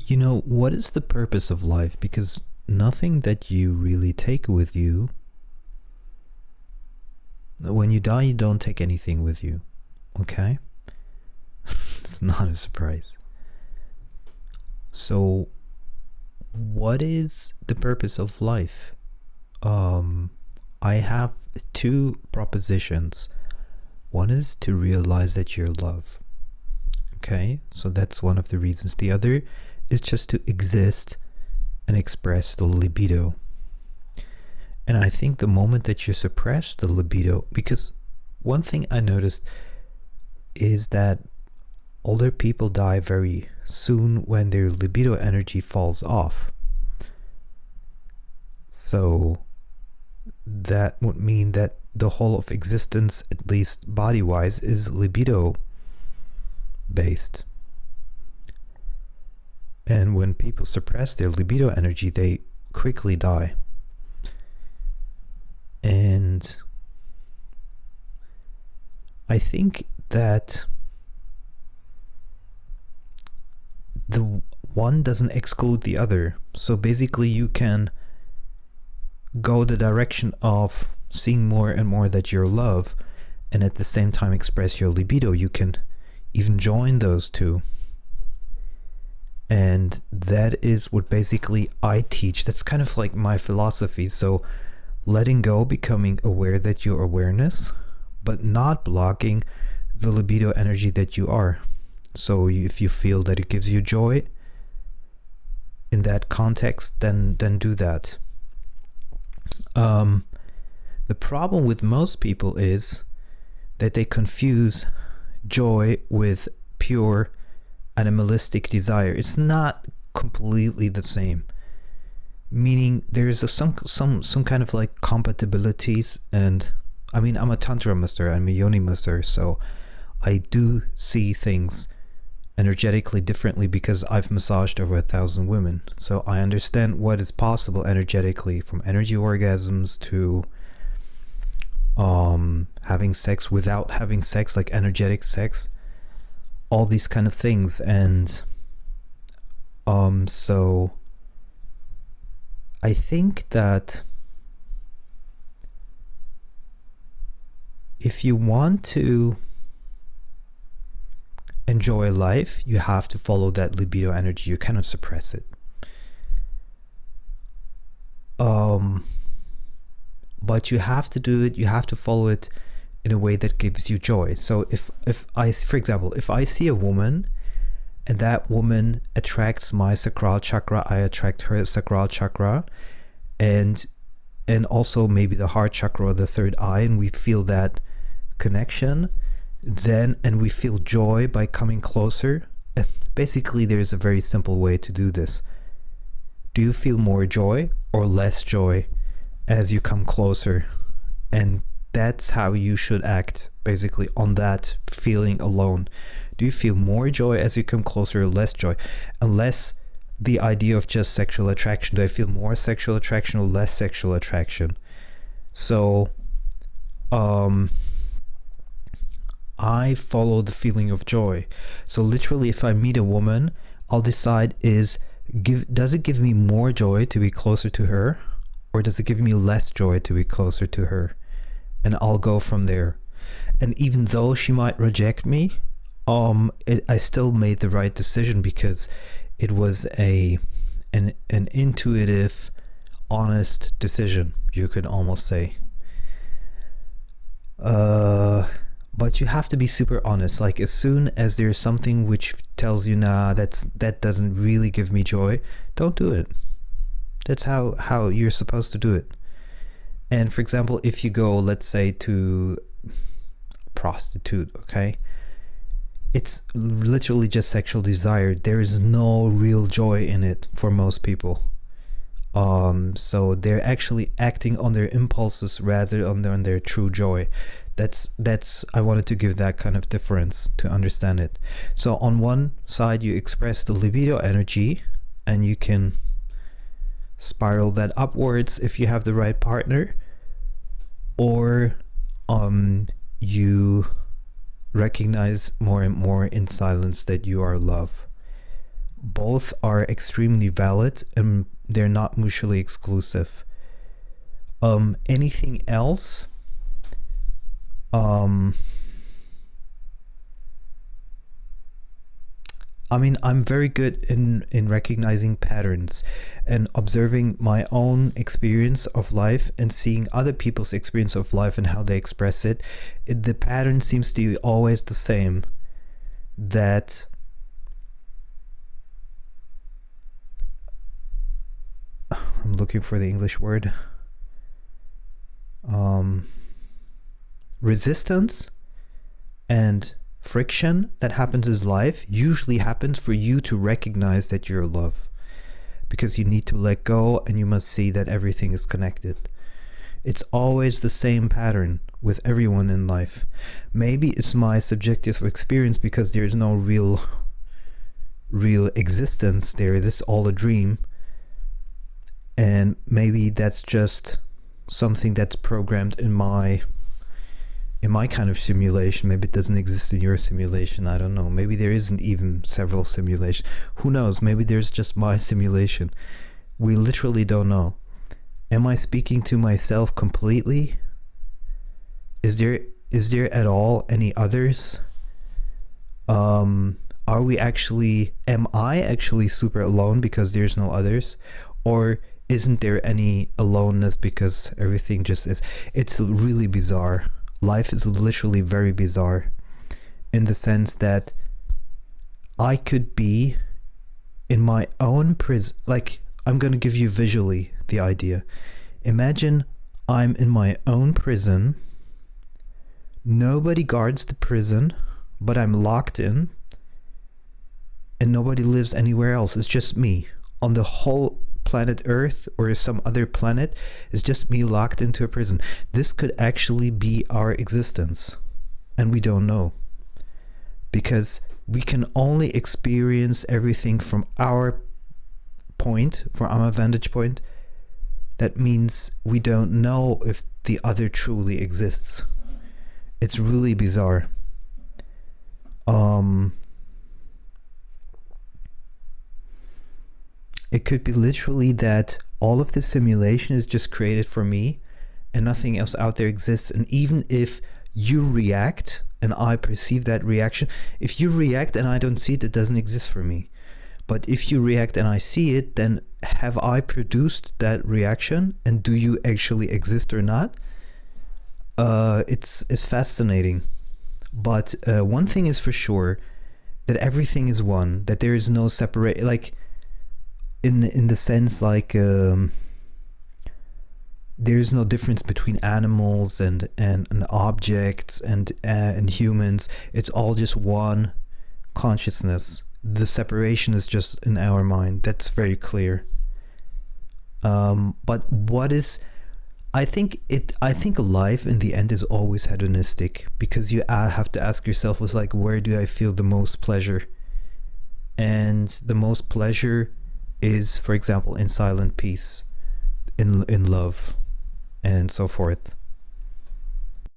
What is the purpose of life? Because nothing that you really take with you, when you die, you don't take anything with you, okay? It's not a surprise. So, what is the purpose of life? I have two propositions. One is to realize that you're love. Okay, so that's one of the reasons. The other is just to exist and express the libido. And I think the moment that you suppress the libido, because one thing I noticed is that older people die very soon when their libido energy falls off. So that would mean that the whole of existence, at least body-wise, is libido based. And when people suppress their libido energy, they quickly die. And I think that the one doesn't exclude the other. So basically you can go the direction of seeing more and more that you're love, and at the same time express your libido. You can even join those two. And that is what basically I teach. That's kind of like my philosophy. So letting go, becoming aware that you're awareness, but not blocking the libido energy that you are. So if you feel that it gives you joy in that context, then do that. The problem with most people is that they confuse joy with pure animalistic desire. It's not completely the same. Meaning there's some kind of like compatibilities, and I mean, I'm a tantra master, I'm a yoni master, so I do see things energetically differently because I've massaged over 1,000 women. So I understand what is possible energetically, from energy orgasms to having sex without having sex, like energetic sex, all these kind of things. And so I think that if you want to enjoy life, you have to follow that libido energy. You cannot suppress it. But you have to do it, you have to follow it in a way that gives you joy. So if I, for example, if I see a woman and that woman attracts my sacral chakra, I attract her sacral chakra, and also maybe the heart chakra or the third eye, and we feel that connection, then, and we feel joy by coming closer. Basically, there's a very simple way to do this. Do you feel more joy or less joy as you come closer? And that's how you should act, basically, on that feeling alone. Do you feel more joy as you come closer, or less joy? Unless the idea of just sexual attraction. Do I feel more sexual attraction or less sexual attraction? So I follow the feeling of joy. So literally, if I meet a woman, I'll decide does it give me more joy to be closer to her, or does it give me less joy to be closer to her? And I'll go from there. And even though she might reject me, I still made the right decision, because it was an intuitive, honest decision, you could almost say. But you have to be super honest. Like, as soon as there's something which tells you, nah, that doesn't really give me joy, don't do it. That's how you're supposed to do it. And for example, if you go, let's say, to a prostitute, okay? It's literally just sexual desire. There is no real joy in it for most people. So they're actually acting on their impulses rather than on their true joy. That's I wanted to give that kind of difference to understand it. So on one side, you express the libido energy, and you can spiral that upwards if you have the right partner, or you recognize more and more in silence that you are love. both are extremely valid and they're not mutually exclusive. Anything else? I mean, I'm very good in recognizing patterns and observing my own experience of life and seeing other people's experience of life and how they express it. The pattern seems to be always the same. That I'm looking for the English word. Resistance and friction that happens in life usually happens for you to recognize that you're love, because you need to let go and you must see that everything is connected. It's always the same pattern with everyone in life. Maybe it's my subjective experience because there's no real existence there. This is all a dream, and maybe that's just something that's programmed in my kind of simulation. Maybe it doesn't exist in your simulation. I don't know. Maybe there isn't even several simulations. Who knows? Maybe there's just my simulation. We literally don't know. Am I speaking to myself completely? Is there at all any others? Am I actually super alone because there's no others? Or isn't there any aloneness because everything just is? It's really bizarre. Life is literally very bizarre in the sense that I could be in my own prison. Like, I'm going to give you visually the idea. Imagine I'm in my own prison. Nobody guards the prison, but I'm locked in. And nobody lives anywhere else. It's just me. On the whole planet Earth or some other planet, it's just me locked into a prison. This could actually be our existence. And we don't know. Because we can only experience everything from our point, from our vantage point. That means we don't know if the other truly exists. It's really bizarre. It could be literally that all of the simulation is just created for me and nothing else out there exists. And even if you react and I perceive that reaction, if you react and I don't see it, it doesn't exist for me. But if you react and I see it, then have I produced that reaction? And do you actually exist or not? It's fascinating. But one thing is for sure, that everything is one, that there is no separate, like, in the sense, like, there's no difference between animals and objects and humans. It's all just one consciousness. The separation is just in our mind. That's very clear. But what is, I think life in the end is always hedonistic, because you have to ask yourself, was like, where do I feel the most pleasure? And the most pleasure is, for example, in silent peace, in love, and so forth.